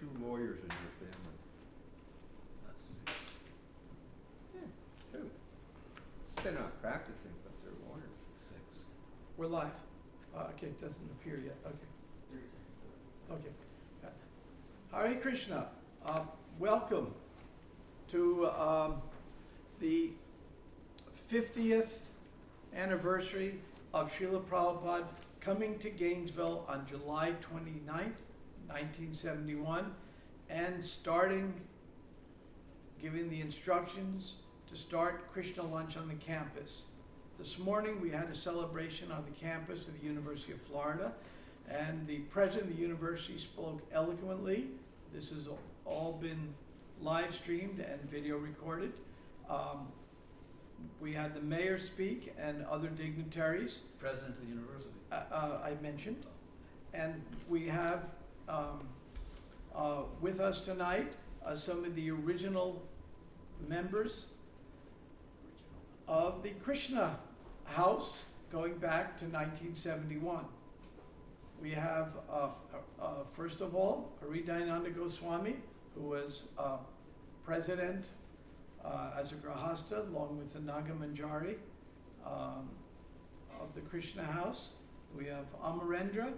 2 lawyers in your family? That's 6. Yeah, 2. They're not practicing, but they're lawyers. 6. We're live. Okay, it doesn't appear yet. Okay. 3 seconds. Okay. Hare Krishna. Welcome to the 50th anniversary of Srila Prabhupada coming to Gainesville on July 29th, 1971, and giving the instructions to start Krishna lunch on the campus. This morning we had a celebration on the campus of the University of Florida, and the president of the university spoke eloquently. This has all been live streamed and video recorded. We had the mayor speak and other dignitaries. President of the university. I mentioned. And we have with us tonight some of the original members of the Krishna House going back to 1971. We have, first of all, H.D.Goswami, who was president as a Grahasta, along with the Naga Manjari of the Krishna House. We have Amarendra,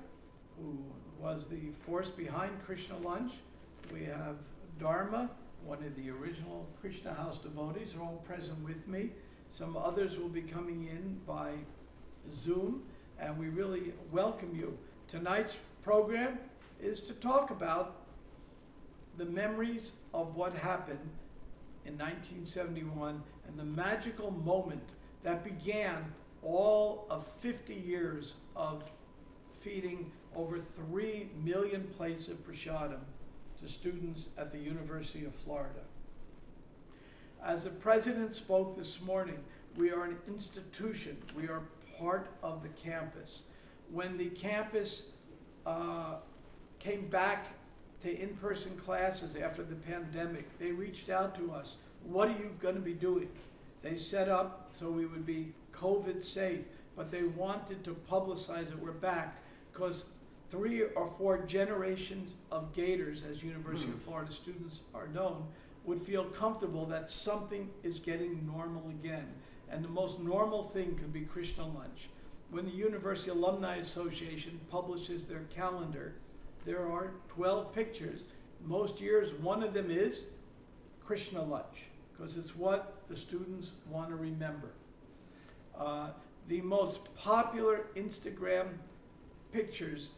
who was the force behind Krishna Lunch. We have Dharma, one of the original Krishna House devotees, are all present with me. Some others will be coming in by Zoom, and we really welcome you. Tonight's program is to talk about the memories of what happened in 1971 and the magical moment that began all of 50 years of feeding over 3 million plates of prasadam to students at the University of Florida. As the president spoke this morning, we are an institution. We are part of the campus. When the campus came back to in-person classes after the pandemic, they reached out to us. What are you going to be doing? They set up so we would be COVID safe, but they wanted to publicize that we're back because 3 or 4 generations of Gators, as University of Florida students are known, would feel comfortable that something is getting normal again. And the most normal thing could be Krishna Lunch. When the University Alumni Association publishes their calendar, there are 12 pictures. Most years, one of them is Krishna Lunch, because it's what the students want to remember. The most popular Instagram pictures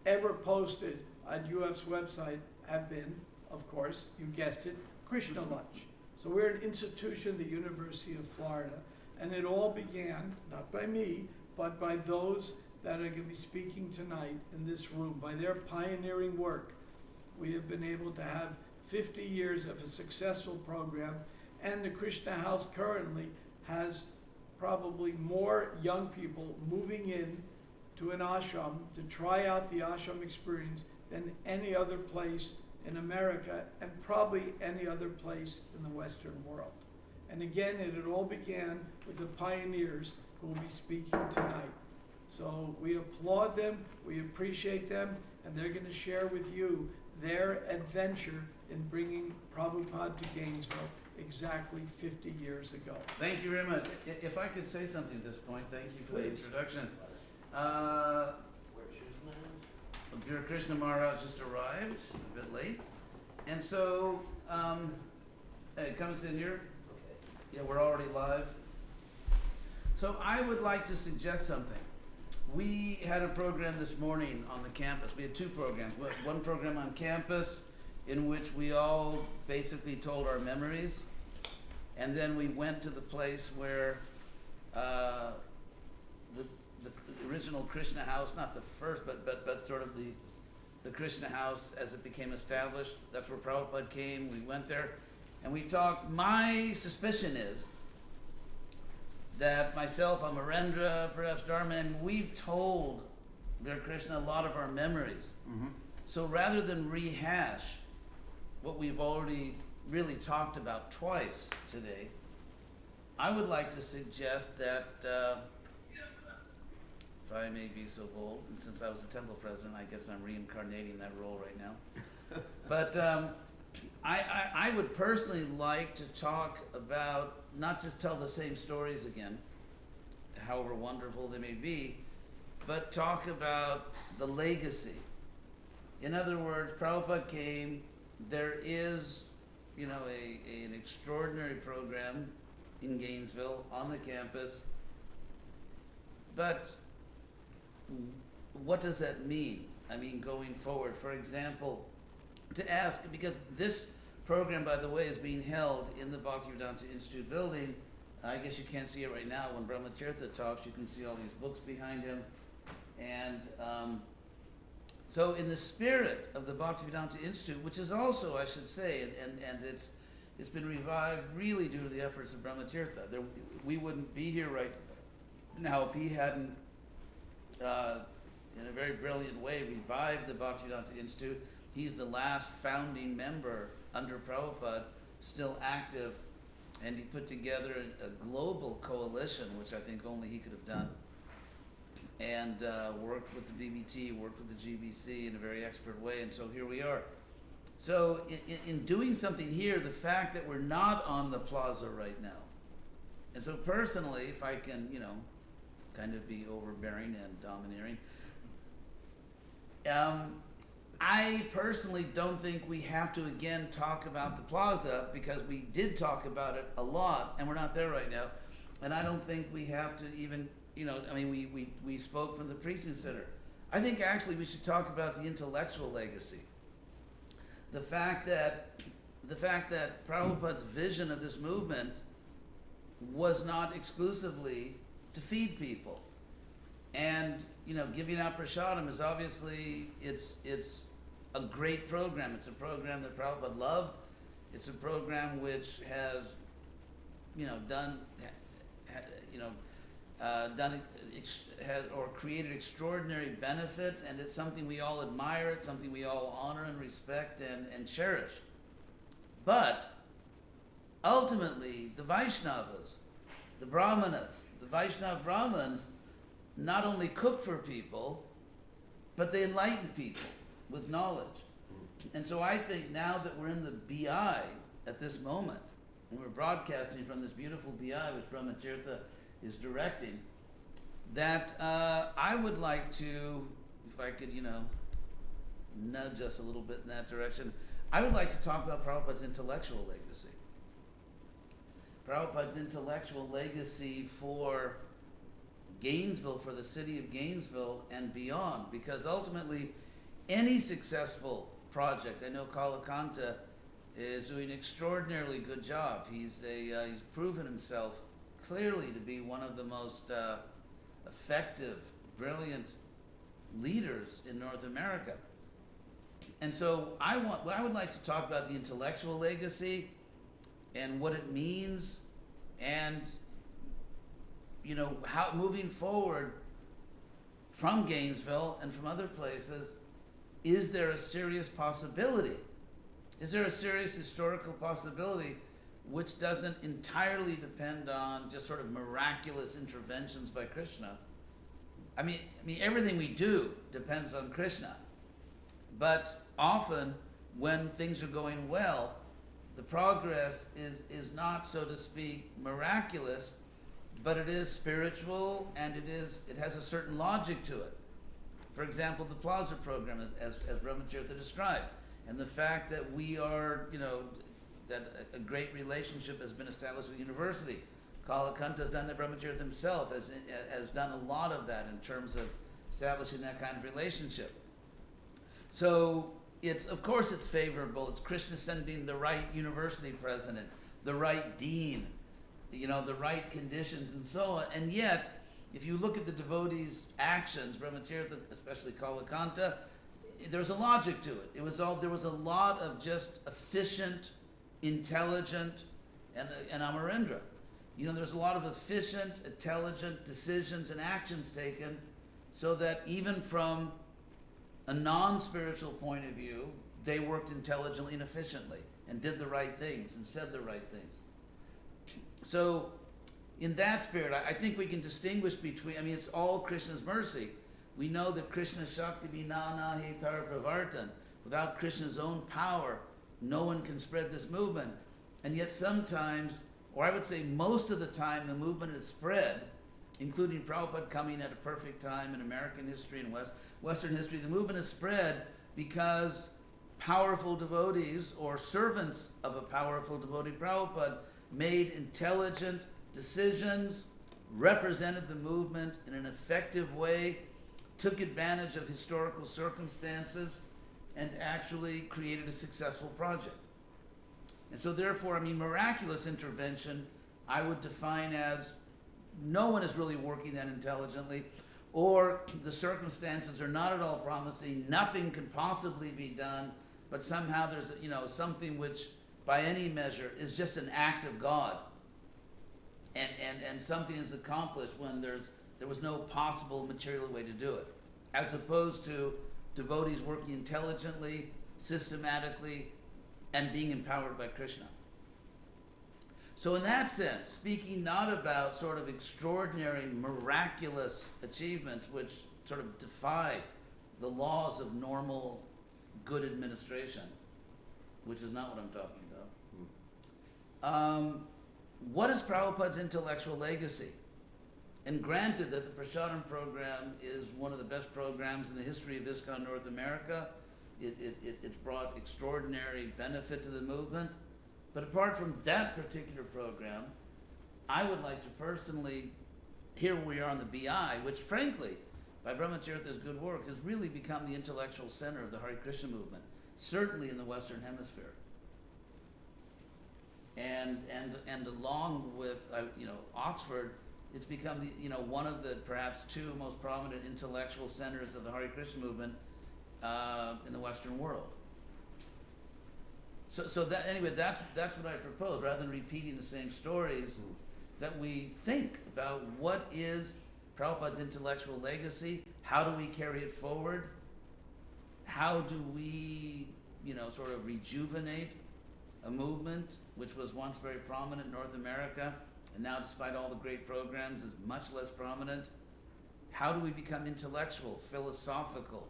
ever posted on UF's website have been, of course, you guessed it, Krishna Lunch. So we're an institution, the University of Florida, and it all began, not by me, but by those that are going to be speaking tonight in this room. By their pioneering work, we have been able to have 50 years of a successful program, and the Krishna House currently has probably more young people moving in to an ashram to try out the ashram experience than any other place in America, and probably any other place in the Western world. And again, it all began with the pioneers who will be speaking tonight. So we applaud them, we appreciate them, and they're going to share with you their adventure in bringing Prabhupada to Gainesville exactly 50 years ago. Thank you very much. If I could say something at this point, thank you for Please. the introduction. Dear Krishna Maharaj just arrived, a bit late. And so, hey, come and sit here. Yeah, we're already live. So I would like to suggest something. We had a program this morning on the campus. We had 2 programs. One program on campus in which we all basically told our memories. And then we went to the place where the original Krishna House, not the first, but sort of the Krishna House as it became established. That's where Prabhupada came. We went there and we talked. My suspicion is that myself, Amarendra, perhaps Dharma, and we've told Dear Krishna a lot of our memories. Mm-hmm. So rather than rehash what we've already really talked about twice today, I would like to suggest that, if I may be so bold, and since I was a temple president, I guess I'm reincarnating that role right now. But I would personally like to talk about, not just tell the same stories again, however wonderful they may be, but talk about the legacy. In other words, Prabhupada came, there is, an extraordinary program in Gainesville on the campus, but what does that mean? I mean, going forward, for example, to ask, because this program, by the way, is being held in the Bhaktivedanta Institute building. I guess you can't see it right now. When Brahmatirtha talks, you can see all these books behind him. And so in the spirit of the Bhaktivedanta Institute, which is also, I should say, and it's been revived really due to the efforts of Brahmatirtha. We wouldn't be here right now if he hadn't, in a very brilliant way, revived the Bhaktivedanta Institute. He's the last founding member under Prabhupada, still active, and he put together a global coalition, which I think only he could have done, and worked with the BBT, worked with the GBC in a very expert way, and so here we are. So in doing something here, the fact that we're not on the plaza right now, and so personally, if I can, kind of be overbearing and domineering, I personally don't think we have to again talk about the plaza, because we did talk about it a lot and we're not there right now. And I don't think we have to even, we spoke from the preaching center. I think actually we should talk about the intellectual legacy. The fact that Prabhupada's vision of this movement was not exclusively to feed people. And, giving out prasadam is obviously, it's a great program. It's a program that Prabhupada loved. It's a program which has, created extraordinary benefit, and it's something we all admire. It's something we all honor and respect and cherish. But ultimately, the Vaishnavas, the Brahmanas, the Vaishnava Brahmins, not only cook for people, but they enlighten people with knowledge. And so I think now that we're in the BI at this moment, and we're broadcasting from this beautiful BI which Brahmatirtha is directing, that I would like to, if I could, nudge us a little bit in that direction, I would like to talk about Prabhupada's intellectual legacy. Prabhupada's intellectual legacy for Gainesville, for the city of Gainesville and beyond, because ultimately any successful project, I know Kalakanta is doing an extraordinarily good job. He's proven himself clearly to be one of the most effective, brilliant leaders in North America. And so I would like to talk about the intellectual legacy and what it means, and how moving forward from Gainesville and from other places, is there a serious possibility? Is there a serious historical possibility which doesn't entirely depend on just sort of miraculous interventions by Krishna? I mean, everything we do depends on Krishna. But often, when things are going well, the progress is not, so to speak, miraculous, but it is spiritual, and it has a certain logic to it. For example, the Plaza program, as Brahmatirtha described, and the fact that we are, that a great relationship has been established with the university. Kalakanta has done that, Brahmatirtha himself has done a lot of that in terms of establishing that kind of relationship. So of course it's favorable. It's Krishna sending the right university president, the right dean, the right conditions and so on. And yet, if you look at the devotees' actions, Brahmatirtha, especially Kalakanta, there's a logic to it. There was a lot of just efficient, intelligent, and Amarendra. There's a lot of efficient, intelligent decisions and actions taken, so that even from a non-spiritual point of view, they worked intelligently and efficiently, and did the right things, and said the right things. So, in that spirit, I think we can distinguish between, it's all Krishna's mercy. We know that Krishna Shakti Vinana Hetar Pravartan. without Krishna's own power, no one can spread this movement. And yet sometimes, or I would say most of the time, the movement is spread, including Prabhupada coming at a perfect time in American history and Western history. The movement is spread because powerful devotees or servants of a powerful devotee, Prabhupada, made intelligent decisions, represented the movement in an effective way, took advantage of historical circumstances, and actually created a successful project. And so therefore, I mean, miraculous intervention, I would define as no one is really working that intelligently, or the circumstances are not at all promising, nothing could possibly be done, but somehow there's, something which by any measure is just an act of God. And something is accomplished when there was no possible material way to do it. As opposed to devotees working intelligently, systematically, and being empowered by Krishna. So in that sense, speaking not about sort of extraordinary, miraculous achievements which sort of defy the laws of normal good administration, which is not what I'm talking about. What is Prabhupada's intellectual legacy? And granted that the Prasadam program is one of the best programs in the history of ISKCON North America, it's brought extraordinary benefit to the movement. But apart from that particular program, I would like to personally, here we are on the BI, which frankly, by Brahmatirtha's good work, has really become the intellectual center of the Hare Krishna movement, certainly in the Western Hemisphere. And along with Oxford, it's become one of the perhaps two most prominent intellectual centers of the Hare Krishna movement in the Western world. So that anyway, that's what I propose. Rather than repeating the same stories, that we think about what is Prabhupada's intellectual legacy. How do we carry it forward? How do we, sort of rejuvenate a movement which was once very prominent in North America, and now, despite all the great programs, is much less prominent? How do we become intellectual, philosophical,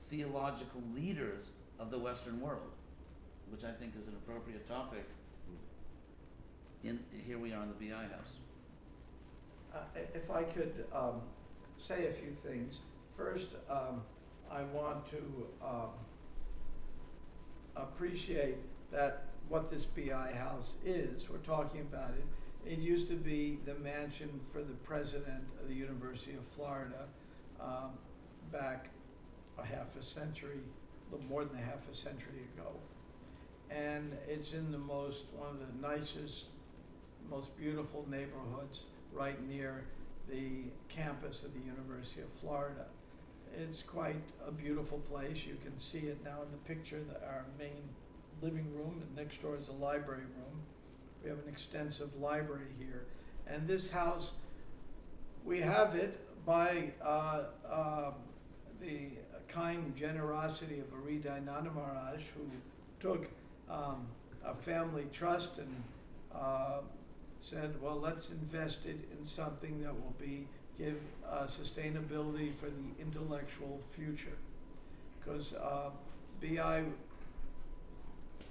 theological leaders of the Western world? Which I think is an appropriate topic. Here we are in the BI house. If I could say a few things. First, I want to appreciate that what this BI house is. We're talking about it. It used to be the mansion for the president of the University of Florida back a little more than a half a century ago. And it's in one of the nicest, most beautiful neighborhoods right near the campus of the University of Florida. It's quite a beautiful place. You can see it now in the picture, our main living room, and next door is a library room. We have an extensive library here. And this house, we have it by the kind generosity of Hridayananda Maharaj, who took a family trust and said, well, let's invest it in something that will give sustainability for the intellectual future. Because BI,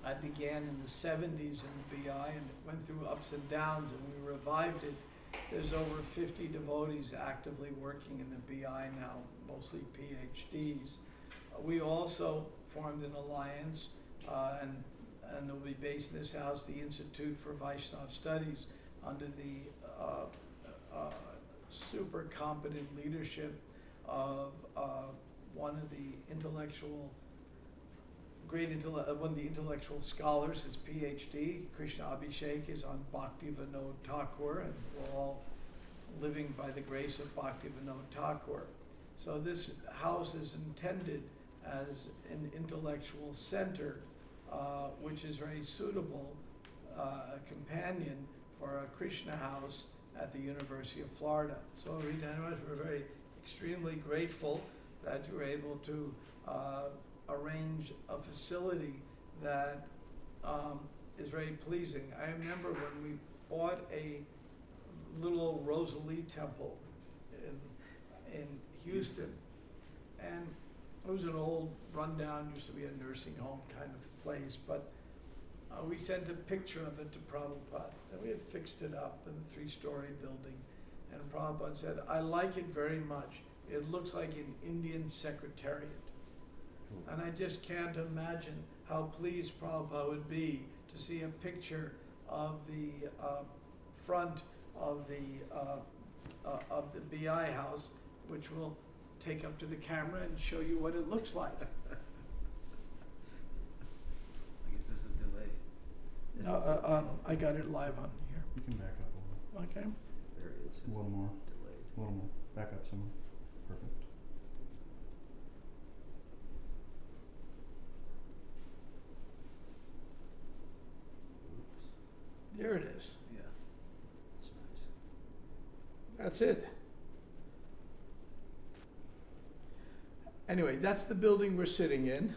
I began in the 70s in the BI, and it went through ups and downs, and we revived it. There's over 50 devotees actively working in the BI now, mostly PhDs. We also formed an alliance, and it'll be based in this house, the Institute for Vaishnava Studies, under the super competent leadership of one of the one of the intellectual scholars. His PhD, Krishna Abhishek, is on Bhaktivedanta Thakur, and we're all living by the grace of Bhaktivedanta Thakur. So this house is intended as an intellectual center, which is very suitable companion for a Krishna house at the University of Florida. So we're very extremely grateful that you were able to arrange a facility that is very pleasing. I remember when we bought a little Rosalie temple in Houston, and It was an old rundown, used to be a nursing home kind of place, but we sent a picture of it to Prabhupada. And we had fixed it up in a 3-story building. And Prabhupada said, I like it very much. It looks like an Indian secretariat. And I just can't imagine how pleased Prabhupada would be to see a picture of the front of the BI house, which we'll take up to the camera and show you what it looks like. I guess there's a delay. I got it live on here. You can back up a little. Okay. There it is. A little more. Delayed. A little more. Back up some more. Perfect. Oops. There it is. Yeah. That's nice. That's it. Anyway, that's the building we're sitting in.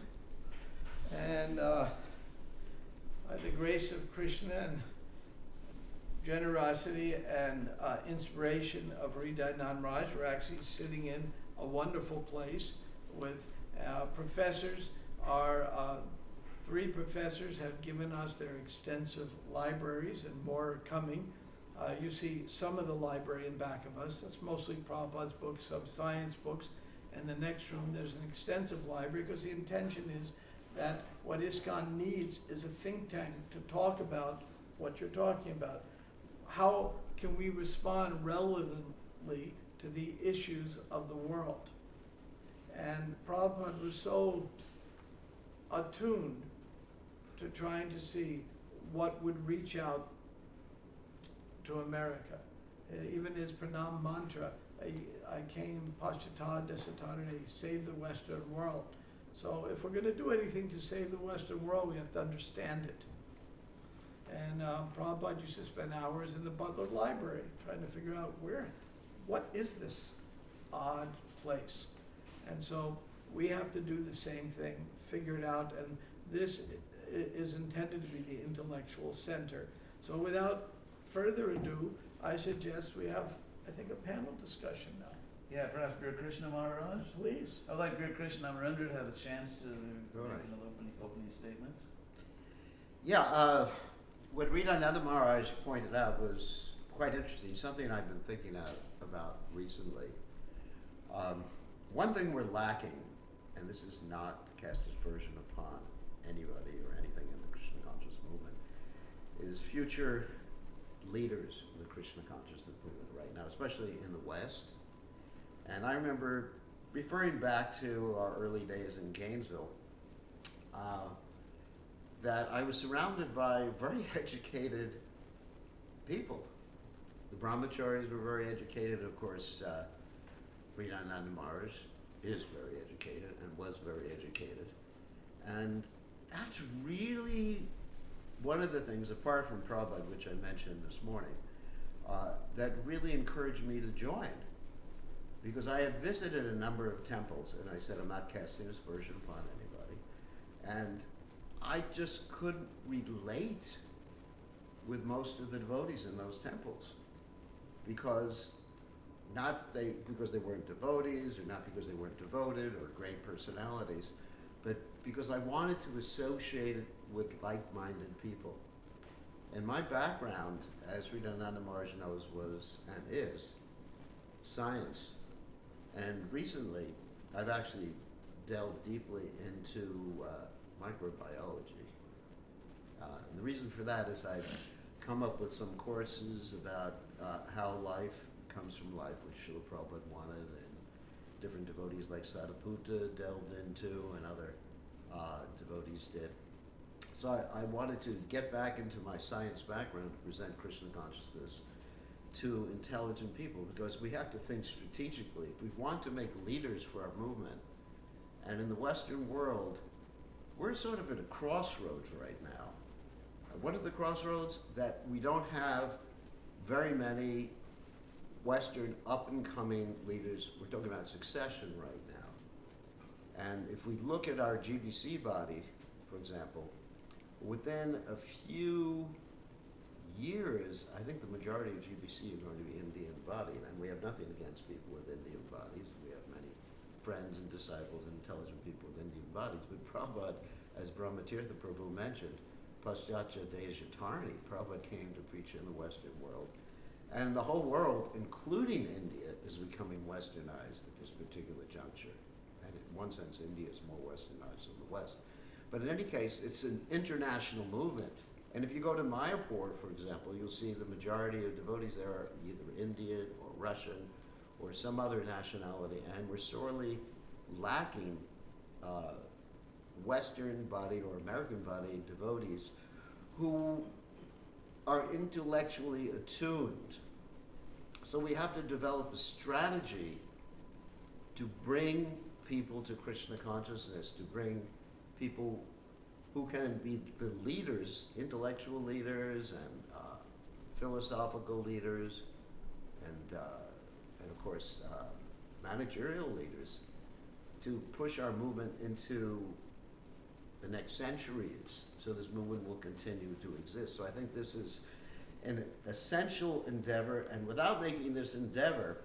And by the grace of Krishna and generosity and inspiration of Hridayananda Maharaj, we're actually sitting in a wonderful place with professors. Our 3 professors have given us their extensive libraries and more are coming. You see some of the library in back of us. That's mostly Prabhupada's books, some science books. In the next room, there's an extensive library because the intention is that what ISKCON needs is a think tank to talk about what you're talking about. How can we respond relevantly to the issues of the world? And Prabhupada was so attuned to trying to see what would reach out to America. Even his pranam mantra, I came Paschata Desatarane, save the Western world. So if we're going to do anything to save the Western world, we have to understand it. And Prabhupada used to spend hours in the Butler Library trying to figure out what is this odd place? And so we have to do the same thing, figure it out, and this is intended to be the intellectual center. So without further ado, I suggest we have, I think, a panel discussion now. Yeah, perhaps Guru Krishna Maharaj. Please. I'd like Guru Krishna Maharaj to have a chance to Go make ahead. an opening statement. Yeah, what Hridayananda Maharaj pointed out was quite interesting, something I've been thinking about recently. One thing we're lacking, and this is not to cast aspersion upon anybody or anything in the Krishna conscious movement, is future leaders of the Krishna consciousness movement right now, especially in the West. And I remember referring back to our early days in Gainesville, that I was surrounded by very educated people. The brahmacharis were very educated. Of course, Hridayananda Maharaj is very educated and was very educated. And that's really one of the things, apart from Prabhupada, which I mentioned this morning, that really encouraged me to join. Because I had visited a number of temples, and I said, I'm not casting aspersion upon anybody. And I just couldn't relate with most of the devotees in those temples. Because because they weren't devotees, or not because they weren't devoted, or great personalities, but because I wanted to associate it with like-minded people. And my background, as Hridayananda Maharaj knows, was and is science. And recently, I've actually delved deeply into microbiology. And the reason for that is I've come up with some courses about how life comes from life, which Srila Prabhupada wanted, and different devotees like Sadhaputta delved into, and other devotees did. So I wanted to get back into my science background to present Krishna consciousness to intelligent people, because we have to think strategically. If we want to make leaders for our movement, and in the Western world, we're sort of at a crossroads right now. What are the crossroads? That we don't have very many Western up-and-coming leaders. We're talking about succession right now. And if we look at our GBC body, for example, within a few years, I think the majority of GBC are going to be Indian bodied, and we have nothing against people with Indian bodies. We have many friends and disciples and intelligent people with Indian bodies. But Prabhupada, as Brahmatirtha Prabhu mentioned, Paschatya Dejatarni, Prabhupada came to preach in the Western world. And the whole world, including India, is becoming westernized at this particular juncture. And in one sense, India is more westernized than the West. But in any case, it's an international movement. And if you go to Mayapur, for example, you'll see the majority of devotees there are either Indian or Russian or some other nationality, and we're sorely lacking Western bodied or American bodied devotees who are intellectually attuned. So we have to develop a strategy to bring people to Krishna consciousness, to bring people who can be the leaders, intellectual leaders and philosophical leaders, and of course managerial leaders, to push our movement into the next centuries, so this movement will continue to exist. So I think this is an essential endeavor, and without making this endeavor,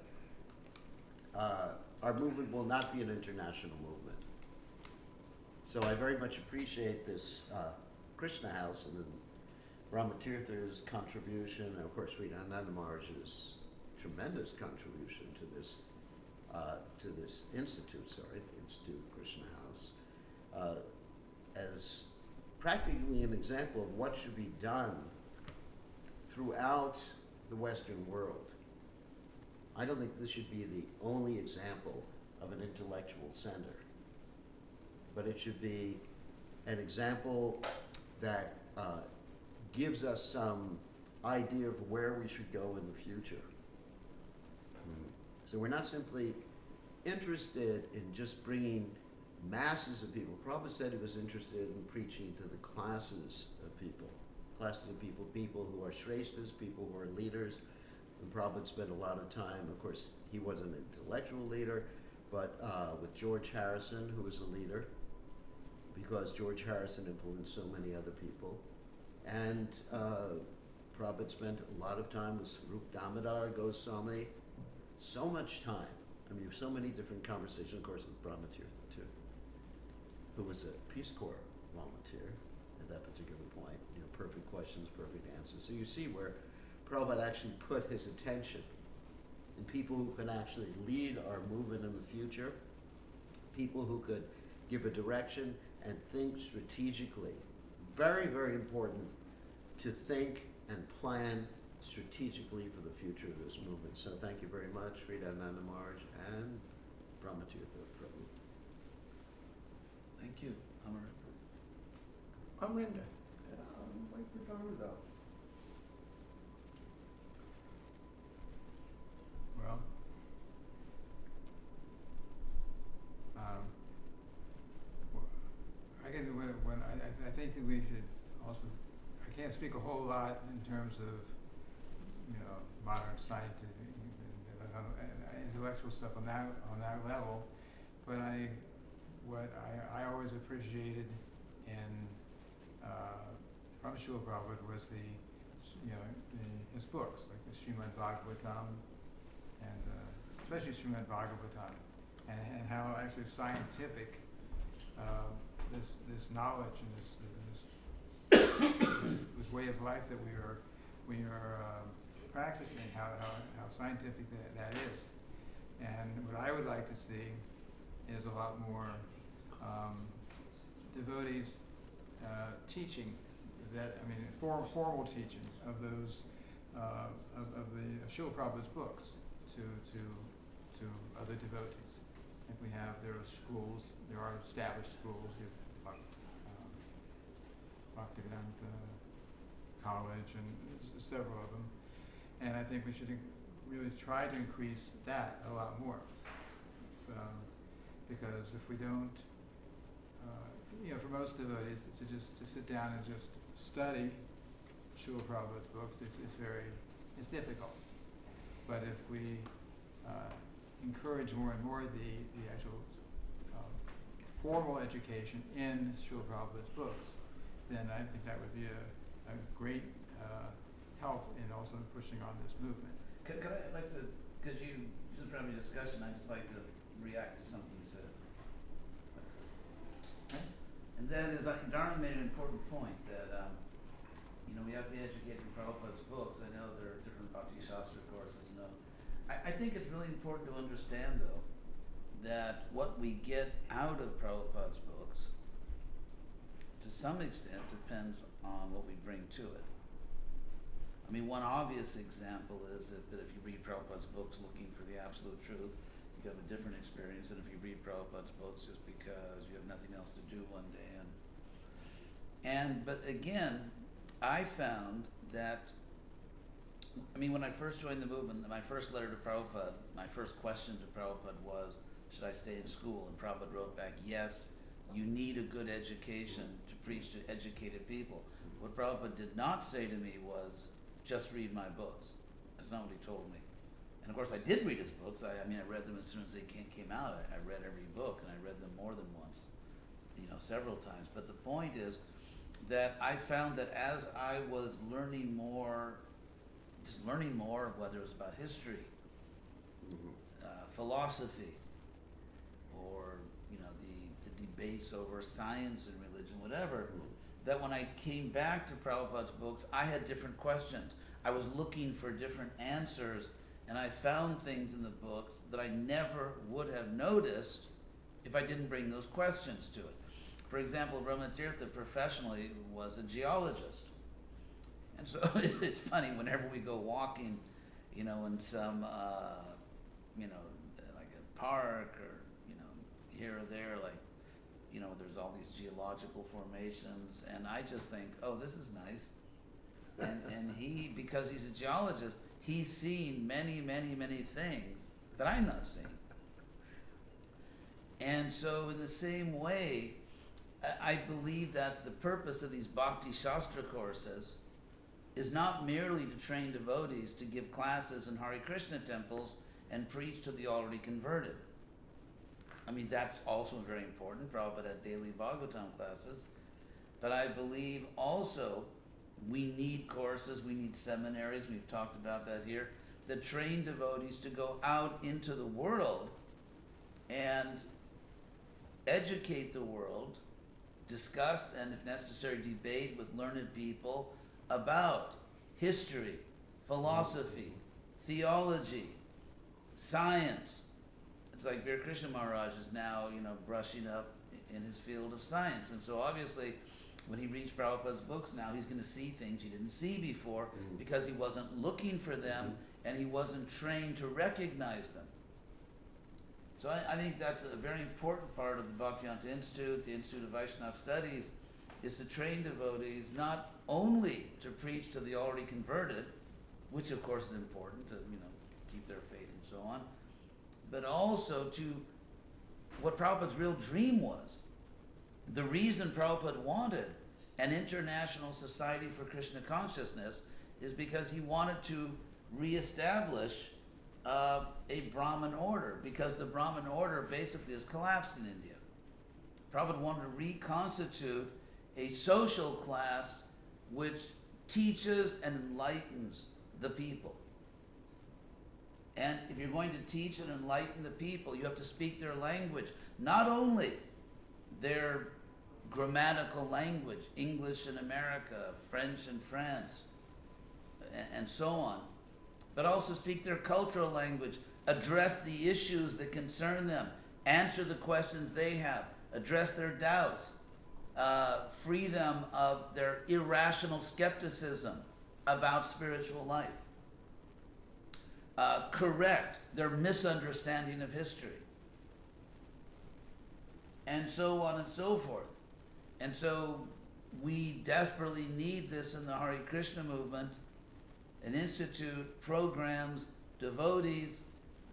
our movement will not be an international movement. So I very much appreciate this Krishna House and then Brahmatirtha's contribution, and of course Sridhananda Maharaj's tremendous contribution to this institute, the Institute of Krishna House, as practically an example of what should be done throughout the Western world. I don't think this should be the only example of an intellectual center, but it should be an example that gives us some idea of where we should go in the future. So we're not simply interested in just bringing masses of people. Prabhupada said he was interested in preaching to the classes of people who are shreshtas, people who are leaders. And Prabhupada spent a lot of time, of course, he was an intellectual leader, but with George Harrison, who was a leader, because George Harrison influenced so many other people. And Prabhupada spent a lot of time with Rup Damodar Goswami, so much time. I mean, so many different conversations, of course, with Brahmatirtha too, who was a Peace Corps volunteer at that particular point. You know, perfect questions, perfect answers. So you see where Prabhupada actually put his attention in people who can actually lead our movement in the future, people who could give a direction and think strategically. Very, very important to think and plan strategically for the future of this movement. So thank you very much, Sridhananda Maharaj and Brahmatirtha Prabhu. Thank you, Amar. Amrinder. Like we're talking about. Well, I guess when I think that we should also, I can't speak a whole lot in terms of, you know, modern scientific intellectual stuff on that level, but what I always appreciated in from Srila Prabhupada was his books, like the Srimad Bhagavatam, and especially Srimad Bhagavatam, and how actually scientific this knowledge and this way of life that we are practicing, how scientific that is. And what I would like to see is a lot more devotees teaching that, I mean, formal teaching of those of Srila Prabhupada's books to other devotees. If we have, there are established schools, you have Bhaktivedanta College and several of them, and I think we should really try to increase that a lot more, because if we don't, for most devotees to sit down and just study Srila Prabhupada's books, it's difficult. But if we encourage more and more the actual formal education in Srila Prabhupada's books, then I think that would be a great help in also pushing on this movement. Could I like to, because you, this is probably a discussion, I'd just like to react to something you said. And that is, Dharma made an important point that, we have to be educated in Prabhupada's books. I know there are different Bhakti Shastra courses. No, I think it's really important to understand, though, that what we get out of Prabhupada's books, to some extent, depends on what we bring to it. I mean, one obvious example is that if you read Prabhupada's books looking for the absolute truth, you have a different experience than if you read Prabhupada's books just because you have nothing else to do one day. But again, I found that, when I first joined the movement, my first letter to Prabhupada, my first question to Prabhupada was, should I stay in school? And Prabhupada wrote back, yes, you need a good education to preach to educated people. What Prabhupada did not say to me was, just read my books. That's not what he told me. And of course I did read his books. I read them as soon as they came out. I read every book, and I read them more than once, several times. But the point is that I found that as I was learning more, whether it was about history, philosophy, or the debates over science and religion, whatever, that when I came back to Prabhupada's books, I had different questions. I was looking for different answers, and I found things in the books that I never would have noticed if I didn't bring those questions to it. For example, Brahmatirtha professionally was a geologist. And so it's funny, whenever we go walking, in some, like a park or, here or there, like, there's all these geological formations, and I just think, oh, this is nice. And he, because he's a geologist, he's seen many, many, many things that I'm not seeing. And so in the same way, I believe that the purpose of these Bhakti Shastra courses is not merely to train devotees to give classes in Hare Krishna temples and preach to the already converted. That's also very important. Prabhupada had daily Bhagavatam classes. But I believe also we need courses, we need seminaries, we've talked about that here, that train devotees to go out into the world and educate the world, discuss, and if necessary, debate with learned people about history, philosophy, theology, science. It's like Bir Krishna Maharaj is now, brushing up in his field of science. And so obviously, when he reads Prabhupada's books now, he's going to see things he didn't see before because he wasn't looking for them and he wasn't trained to recognize them. So I think that's a very important part of the Bhaktivedanta Institute, the Institute of Vaishnava Studies, is to train devotees not only to preach to the already converted, which of course is important to, keep their faith and so on, but also to what Prabhupada's real dream was. The reason Prabhupada wanted an international society for Krishna consciousness is because he wanted to reestablish a Brahmin order, because the Brahmin order basically has collapsed in India. Prabhupada wanted to reconstitute a social class which teaches and enlightens the people. And if you're going to teach and enlighten the people, you have to speak their language, not only their grammatical language, English in America, French in France, and so on, but also speak their cultural language, address the issues that concern them, answer the questions they have, address their doubts, free them of their irrational skepticism about spiritual life, correct their misunderstanding of history, and so on and so forth. And so we desperately need this in the Hare Krishna movement, an institute, programs, devotees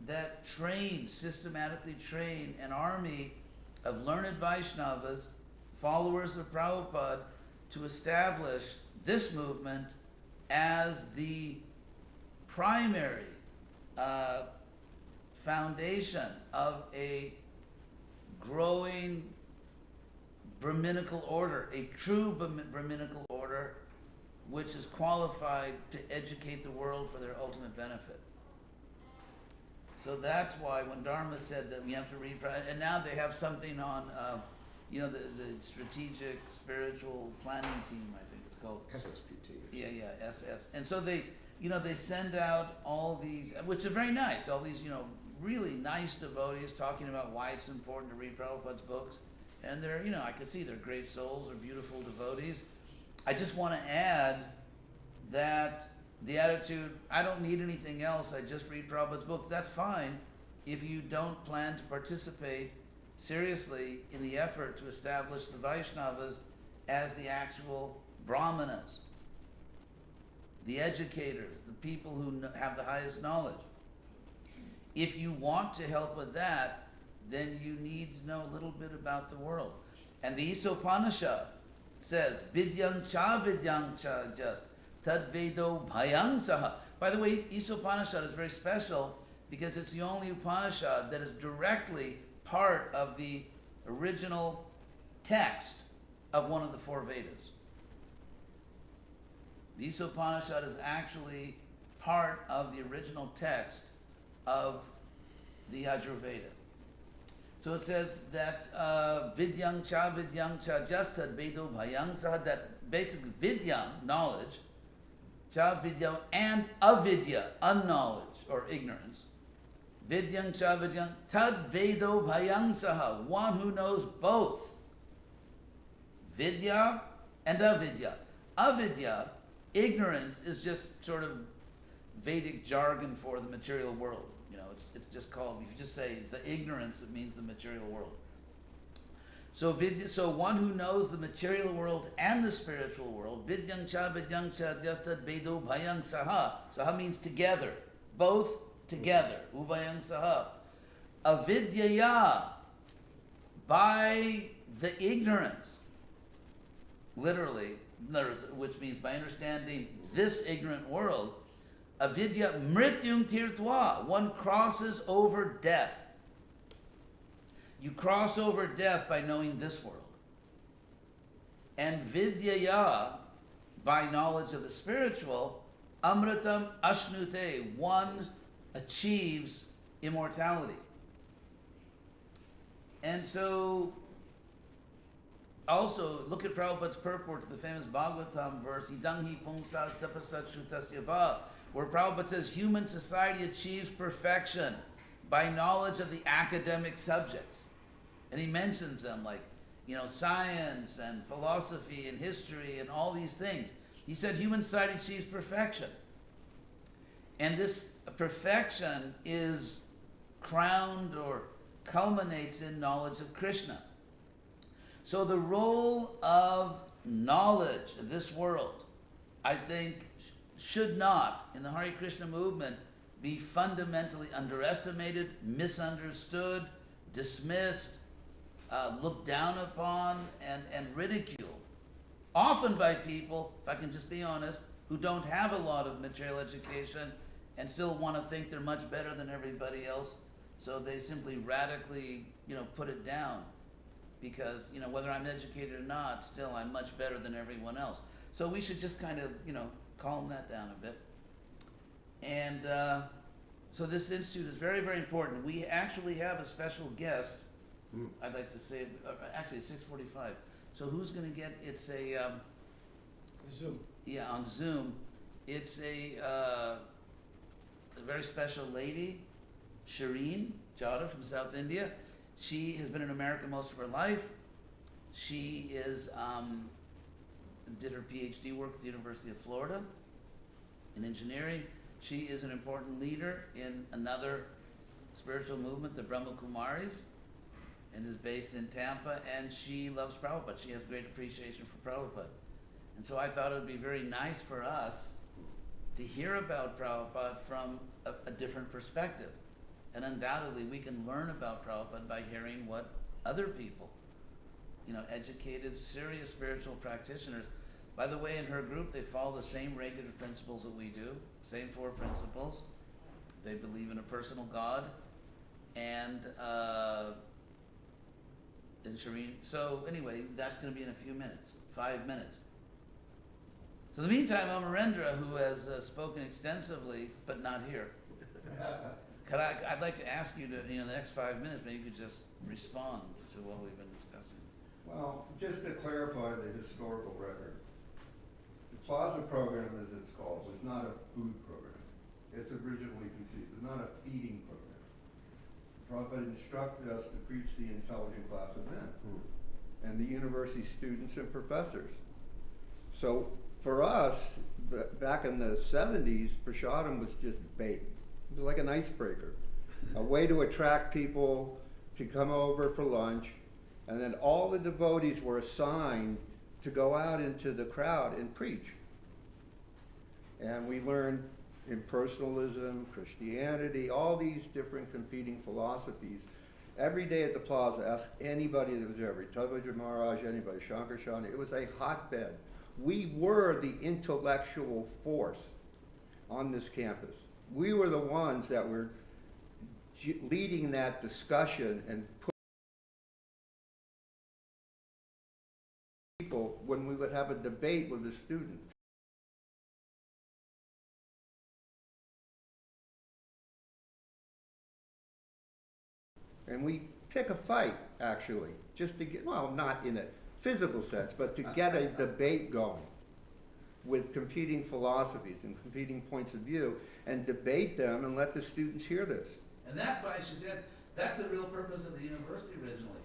that systematically train an army of learned Vaishnavas, followers of Prabhupada, to establish this movement as the primary foundation of a growing Brahminical order, a true Brahminical order, which is qualified to educate the world for their ultimate benefit. So that's why when Dharma said that we have to read, and now they have something on, the strategic spiritual planning team, I think it's called. SSPT. Yeah, SS. And so they send out all these, which are very nice, all these, really nice devotees talking about why it's important to read Prabhupada's books. And they're, I could see they're great souls, they're beautiful devotees. I just want to add that the attitude, I don't need anything else, I just read Prabhupada's books, that's fine if you don't plan to participate seriously in the effort to establish the Vaishnavas as the actual Brahmanas, the educators, the people who have the highest knowledge. If you want to help with that, then you need to know a little bit about the world. And the Isopanishad says, Vidyang cha just, tad vedo bhayang saha. By the way, Isopanishad is very special because it's the only Upanishad that is directly part of the original text of one of the four Vedas. The Isopanishad is actually part of the original text of the Yajurveda. So it says that Vidyang cha just tad vedo bhayang saha, that basically Vidyang, knowledge, cha vidya, and avidya, unknowledge or ignorance. Vidyang cha vidyang tad vedo bhayang saha, one who knows both vidya and avidya. Avidya, ignorance, is just sort of Vedic jargon for the material world. It's just called, if you just say the ignorance, it means the material world. So vidya, so one who knows the material world and the spiritual world, vidyang cha jastat vedo bhayang saha. Saha means together, both together. Ubhayang saha. Avidyaya, by the ignorance, literally, which means by understanding this ignorant world, avidya mrityum tirtva, one crosses over death. You cross over death by knowing this world. And vidyaya, by knowledge of the spiritual, amritam ashnute, one achieves immortality. And so, also, look at Prabhupada's purport to the famous Bhagavatam verse, idang hi pungsas tapasat shrutasya va, where Prabhupada says human society achieves perfection by knowledge of the academic subjects. And he mentions them like, science and philosophy and history and all these things. He said human society achieves perfection. And this perfection is crowned or culminates in knowledge of Krishna. So the role of knowledge of this world, I think, should not, in the Hare Krishna movement, be fundamentally underestimated, misunderstood, dismissed, looked down upon, and ridiculed. Often by people, if I can just be honest, who don't have a lot of material education and still want to think they're much better than everybody else, so they simply radically, put it down. Because, whether I'm educated or not, still I'm much better than everyone else. So we should just kind of, calm that down a bit. And so this institute is very, very important. We actually have a special guest. I'd like to say, actually it's 6:45. So who's going to get, it's a... Zoom. Yeah, on Zoom. It's a very special lady, Shireen Chowdhury from South India. She has been in America most of her life. She is did her PhD work at the University of Florida in engineering. She is an important leader in another spiritual movement, the Brahma Kumaris, and is based in Tampa, and she loves Prabhupada. She has great appreciation for Prabhupada. And so I thought it would be very nice for us to hear about Prabhupada from a different perspective. And undoubtedly we can learn about Prabhupada by hearing what other people, educated, serious spiritual practitioners. By the way, in her group, they follow the same regular principles that we do, same four principles. They believe in a personal God, and Shireen. So anyway, that's going to be in a few minutes, 5 minutes. So in the meantime, Amarendra, who has spoken extensively, but not here, I'd like to ask you to, in the next 5 minutes, maybe you could just respond to what we've been discussing. Well, just to clarify the historical record, the plaza program, as it's called, was not a food program. It's originally conceived, it was not a feeding program. Prabhupada instructed us to preach the intelligent class of men and the university students and professors. So for us, back in the 70s, prasadam was just bait. It was like an icebreaker, a way to attract people to come over for lunch, and then all the devotees were assigned to go out into the crowd and preach. And we learned impersonalism, Christianity, all these different competing philosophies. Every day at the plaza, ask anybody that was there, Prabhupada Maharaj, anybody, Shankar Shani, it was a hotbed. We were the intellectual force on this campus. We were the ones that were leading that discussion and people when we would have a debate with a student. And we pick a fight, actually, just to get, well, not in a physical sense, but to get a debate going with competing philosophies and competing points of view, and debate them and let the students hear this. And that's why that's the real purpose of the university originally.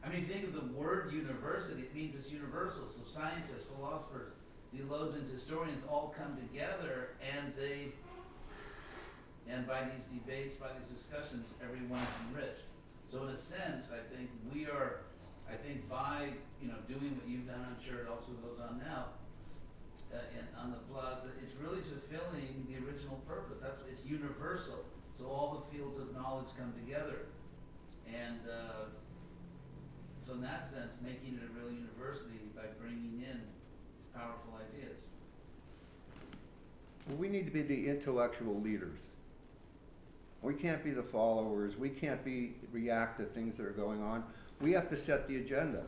I mean, think of the word university, it means it's universal. So scientists, philosophers, theologians, historians all come together, and by these debates, by these discussions, everyone is enriched. So in a sense, I think by, doing what you've done, I'm sure it also goes on now, on the plaza, it's really fulfilling the original purpose. It's universal. So all the fields of knowledge come together. And so in that sense, making it a real university by bringing in powerful ideas. Well, we need to be the intellectual leaders. We can't be the followers. We can't react to things that are going on. We have to set the agenda.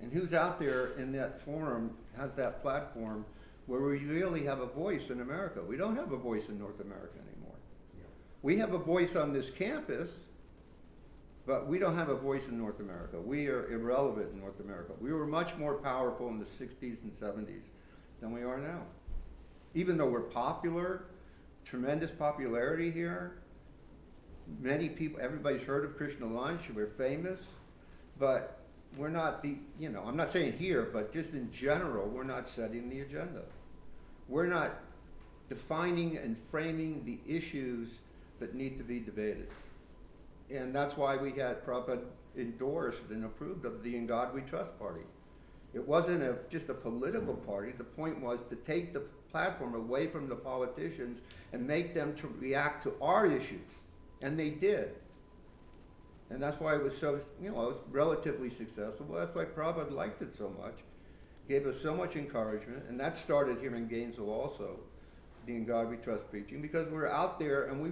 And who's out there in that forum has that platform where we really have a voice in America? We don't have a voice in North America anymore. Yeah. We have a voice on this campus, but we don't have a voice in North America. We are irrelevant in North America. We were much more powerful in the 60s and 70s than we are now. Even though we're popular, tremendous popularity here, many people, everybody's heard of Krishna Lunch, we're famous, but we're not I'm not saying here, but just in general, we're not setting the agenda. We're not defining and framing the issues that need to be debated. And that's why we had Prabhupada endorsed and approved of the In God We Trust party. It wasn't just a political party. The point was to take the platform away from the politicians and make them to react to our issues. And they did. And that's why it was so, it was relatively successful. Well, that's why Prabhupada liked it so much, gave us so much encouragement, and that started here in Gainesville also, the In God We Trust preaching, because we were out there and we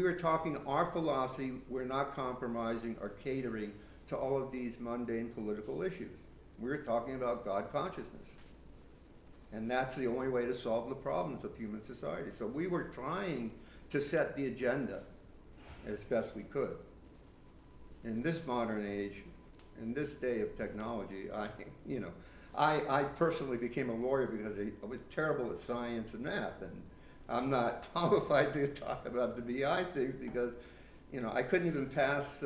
were talking our philosophy. We're not compromising or catering to all of these mundane political issues. We were talking about God consciousness. And that's the only way to solve the problems of human society. So we were trying to set the agenda as best we could. In this modern age, in this day of technology, I personally became a lawyer because I was terrible at science and math, and I'm not qualified to talk about the BI things because, I couldn't even pass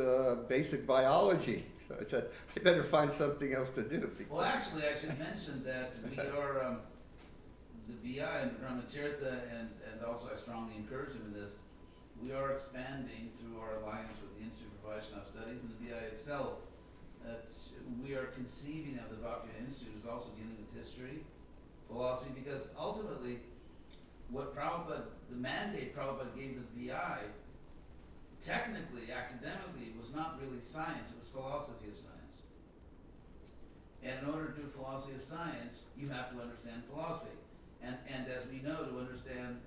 basic biology. So I said, I better find something else to do. Well, actually, I should mention that we are, the BI and Brahmatirtha, and also I strongly encourage him in this, we are expanding through our alliance with the Institute for Vaishnava Studies and the BI itself. We are conceiving of the Bhaktivedanta Institute is also dealing with history, philosophy, because ultimately, the mandate Prabhupada gave to the BI, technically, academically, was not really science, it was philosophy of science. And in order to do philosophy of science, you have to understand philosophy. And as we know, to understand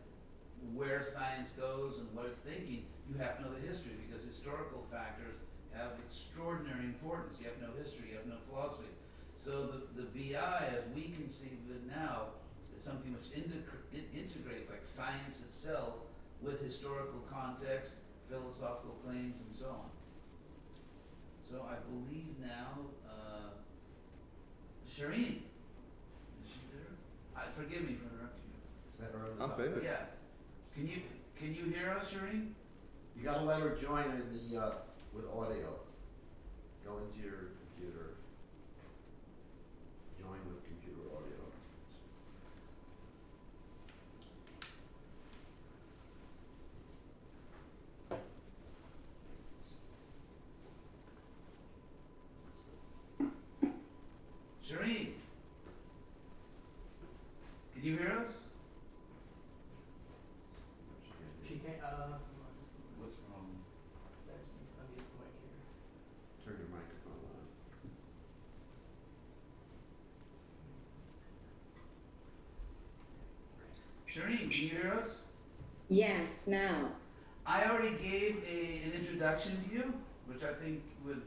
where science goes and what it's thinking, you have to know the history, because historical factors have extraordinary importance. You have to know history, you have to know philosophy. So the BI, as we conceive of it now, is something which integrates like science itself with historical context, philosophical claims and so on. So I believe now, Shireen, is she there? Forgive me for interrupting you. Is that early? I'm finished. Yeah. Can you hear us, Shireen? You gotta let her join in the, with audio. Go into your computer. Join with computer audio. Shireen, can you hear us? She can't, What's wrong? that's, I need the mic here. Turn your microphone on. Shireen, can you hear us? Yes, now. I already gave an introduction to you, which I think would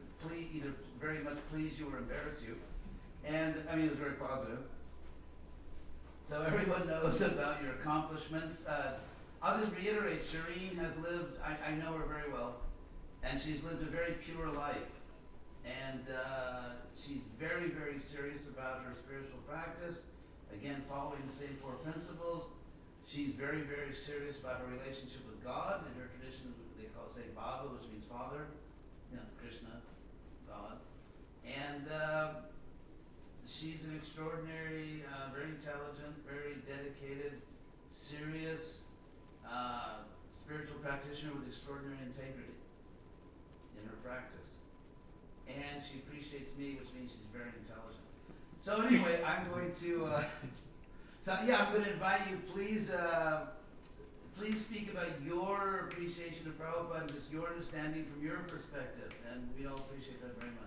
either very much please you or embarrass you. And, I mean, it was very positive. So everyone knows about your accomplishments. I'll just reiterate, Shireen has lived, I know her very well, and she's lived a very pure life. And she's very, very serious about her spiritual practice. Again, following the same four principles. She's very, very serious about her relationship with God. In her tradition, they say Baba, which means Father, Krishna, God. And she's an extraordinary, very intelligent, very dedicated, serious spiritual practitioner with extraordinary integrity in her practice. And she appreciates me, which means she's very intelligent. So anyway, I'm going to invite you, please speak about your appreciation of Prabhupada and just your understanding from your perspective, and we'd all appreciate that very much.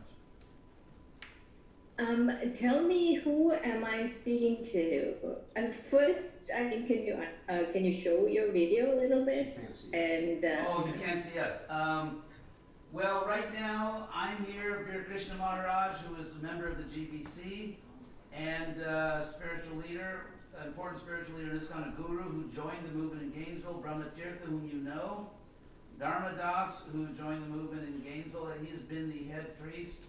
Tell me, who am I speaking to? And first, can you show your video a little bit? Can't see us. And Oh, you can't see us. Well, right now, I'm here, Veer Krishna Maharaj, who is a member of the GBC and spiritual leader, important spiritual leader in ISKCON, a guru who joined the movement in Gainesville, Brahma Tirtha, whom you know, Dharma Das, who joined the movement in Gainesville, and he's been the head priest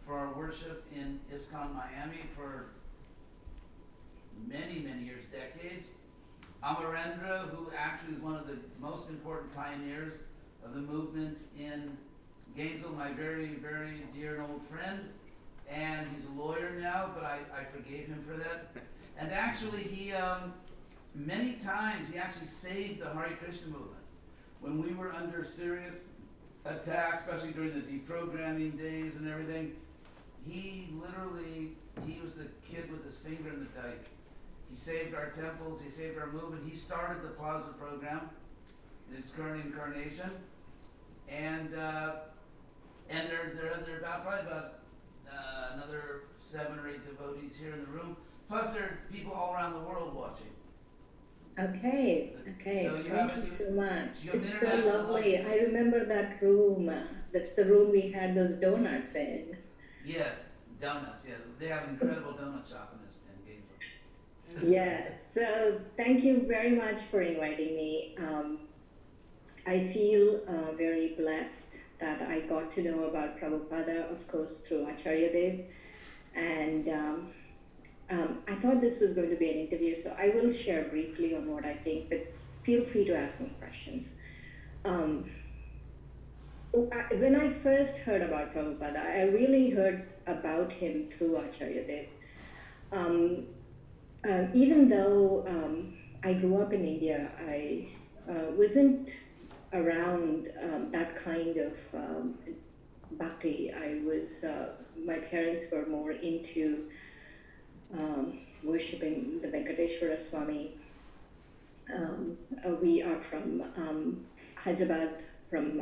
for our worship in ISKCON Miami for many, many years, decades. Amarendra, who actually is one of the most important pioneers of the movement in Gainesville, my very, very dear and old friend. And he's a lawyer now, but I forgave him for that. And actually, he, many times, he actually saved the Hare Krishna movement. When we were under serious attack, especially during the deprogramming days and everything, he was the kid with his finger in the dike. He saved our temples, he saved our movement. He started the Plaza program in its current incarnation. And there are probably about another 7 or 8 devotees here in the room. Plus, there are people all around the world watching. okay, So thank you so much. you have It's so international lovely. audience. I remember that room. That's the room we had those donuts in. Yeah, donuts. Yeah, they have an incredible donut shop in Gainesville. Yes, so thank you very much for inviting me. I feel very blessed that I got to know about Prabhupada, of course, through Acharya Dev. And I thought this was going to be an interview, so I will share briefly on what I think, but feel free to ask me questions. When I first heard about Prabhupada, I really heard about him through Acharya Dev. Even though I grew up in India, I wasn't around that kind of bhakti. My parents were more into worshipping the Venkateshwara Swami. We are from Hyderabad, from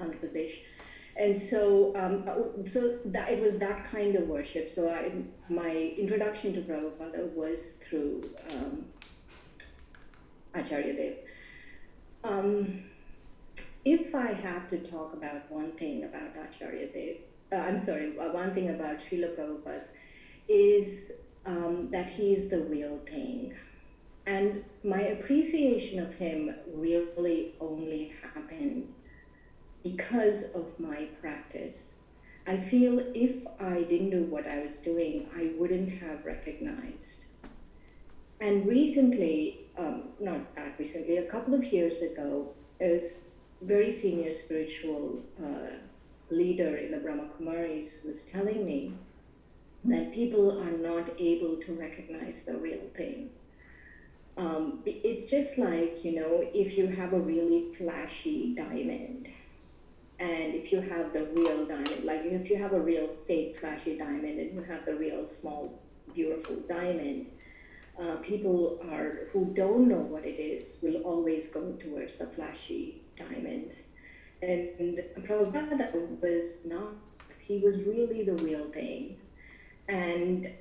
Andhra Pradesh. And so, that it was that kind of worship. So my introduction to Prabhupada was through Acharya Dev. If I have to talk about one thing about Acharya Dev, one thing about Srila Prabhupada is that he is the real thing. And my appreciation of him really only happened because of my practice. I feel if I didn't do what I was doing, I wouldn't have recognized. And recently, not that recently, a couple of years ago, a very senior spiritual leader in the Brahma Kumaris was telling me that people are not able to recognize the real thing. It's just like, if you have a really flashy diamond, and if you have the real diamond, like if you have a real fake flashy diamond and you have the real small beautiful diamond, people who don't know what it is will always go towards the flashy diamond. And Prabhupada was not, he was really the real thing. And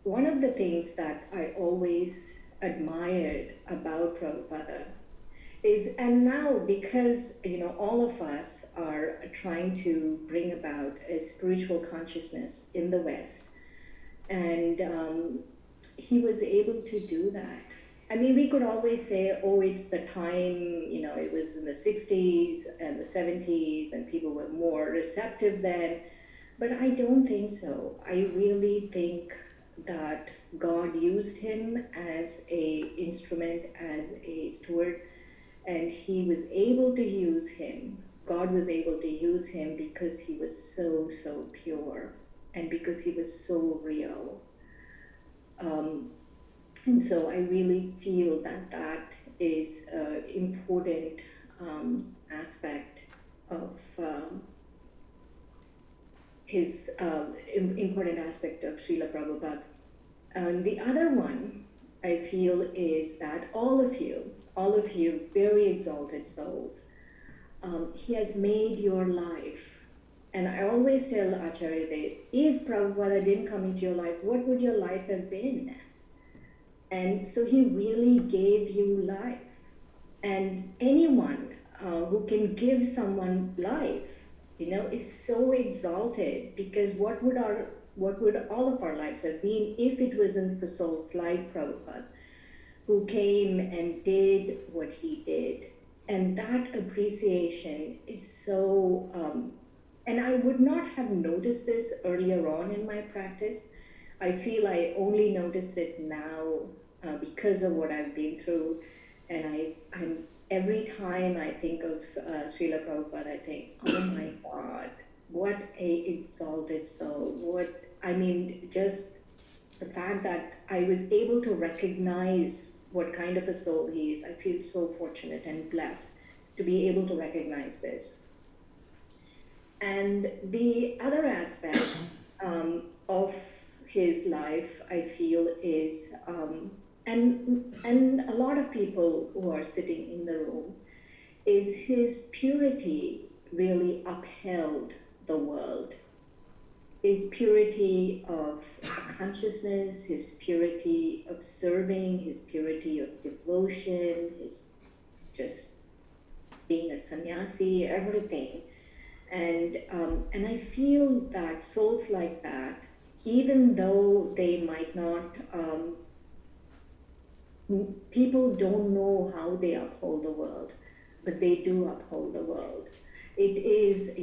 one of the things that I always admired about Prabhupada is, and now because all of us are trying to bring about a spiritual consciousness in the West, and he was able to do that. I mean, we could always say, oh, it's the time, it was in the 60s and the 70s and people were more receptive then, but I don't think so. I really think that God used him as a instrument, as a steward, and he was able to use him. God was able to use him because he was so, so pure and because he was so real. And so I really feel that that is an important aspect of his important aspect of Srila Prabhupada. The other one I feel is that all of you very exalted souls, he has made your life. And I always tell Acharya that if Prabhupada didn't come into your life, what would your life have been? And so he really gave you life. And anyone who can give someone life, is so exalted, because what would all of our lives have been if it wasn't for souls like Prabhupada, who came and did what he did. And that appreciation is so, and I would not have noticed this earlier on in my practice. I feel I only notice it now because of what I've been through. And I'm every time I think of Srila Prabhupada, I think, oh my God, what a exalted soul. Just the fact that I was able to recognize what kind of a soul he is, I feel so fortunate and blessed to be able to recognize this. And the other aspect of his life, I feel, is, and a lot of people who are sitting in the room, is his purity really upheld the world. His purity of consciousness, his purity of serving, his purity of devotion, his just being a sannyasi, everything. And I feel that souls like that, even though they might not, people don't know how they uphold the world, but they do uphold the world. It is,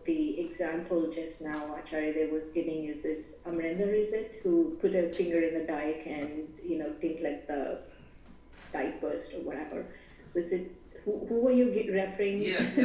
the example just now Acharya was giving is this Amrenda, is it, who put a finger in the dike and, think like the dike burst or whatever. Was it, who were you referring? Yes,